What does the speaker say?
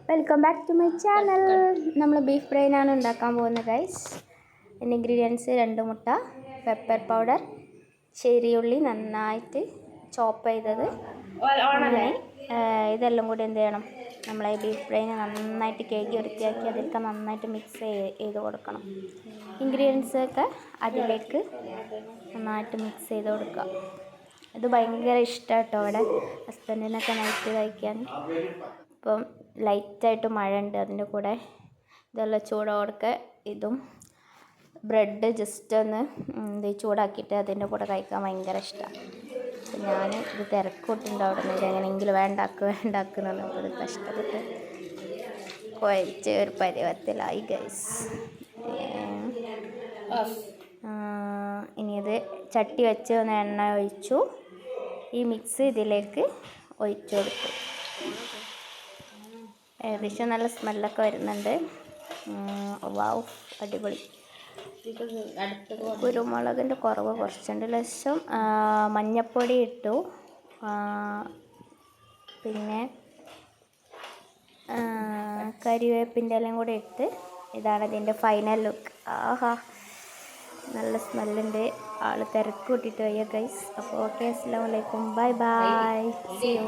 Welcome back to my channel. നമ്മൾ beef ബ്രെയിനാണ് ഉണ്ടാക്കാൻ പോകുന്നത് ഗൈസ്. എൻ്റെ ഇൻഗ്രീഡിയൻസ് 2 മുട്ട, പെപ്പർ പൗഡർ, ചെറിയുള്ളി നന്നായിട്ട് ചോപ്പ് ചെയ്തത്, ഇതെല്ലാം കൂടി എന്ത് ചെയ്യണം, നമ്മളെ ബീഫ് ബ്രെയിൻ നന്നായിട്ട് കഴുകി വൃത്തിയാക്കി അതിലേക്ക് നന്നായിട്ട് മിക്സ് ചെയ്ത് കൊടുക്കണം. ഇൻഗ്രീഡിയൻസൊക്കെ അതിലേക്ക് നന്നായിട്ട് മിക്സ് ചെയ്ത് കൊടുക്കുക. ഇത് ഭയങ്കര ഇഷ്ടമാണ് കേട്ടോ അവിടെ ഹസ്ബൻഡിനൊക്കെ നൈറ്റ് കഴിക്കാൻ. ഇപ്പം ലൈറ്റായിട്ട് മഴ ഉണ്ട്, അതിൻ്റെ കൂടെ ഇതെല്ലാം ചൂടോടെ ഇതും ബ്രെഡ് ജസ്റ്റ് ഒന്ന് ചൂടാക്കിയിട്ട് അതിൻ്റെ കൂടെ കഴിക്കാൻ ഭയങ്കര ഇഷ്ടമാണ്. അപ്പം ഞാൻ ഇത് തിരക്കൂട്ടുണ്ട് അവിടെ നിന്ന് എങ്ങനെയെങ്കിലും വേണ്ടാക്കുന്നുണ്ട്. അപ്പോൾ ഇത് കഷ്ടപ്പെട്ട് കുഴച്ച് ഒരു പരുവത്തിലായി ഗൈസ്. ഇനി ഇത് ചട്ടി വെച്ച് ഒന്ന് എണ്ണ ഒഴിച്ചു, ഈ മിക്സ് ഇതിലേക്ക് ഒഴിച്ചു കൊടുത്തു. ഏകദേശം നല്ല സ്മെല്ലൊക്കെ വരുന്നുണ്ട്. വാവ്, അടിപൊളി. കുരുമുളകിൻ്റെ കുറവ് കുറച്ചുണ്ട്, ലേശം മഞ്ഞൾപ്പൊടി ഇട്ടു, പിന്നെ കരിവേപ്പിൻ്റെ എല്ലാം കൂടെ ഇട്ട്. ഇതാണ് ഇതിൻ്റെ ഫൈനൽ ലുക്ക്. ആഹാ, നല്ല സ്മെല്ലുണ്ട്. ആൾ തിരക്ക് കൂട്ടിയിട്ട് വയ്യ ഗൈസ്. അപ്പോൾ ഓക്കെ, അസ്സലാമു അലൈക്കും, ബൈ ബൈ, സീ യു.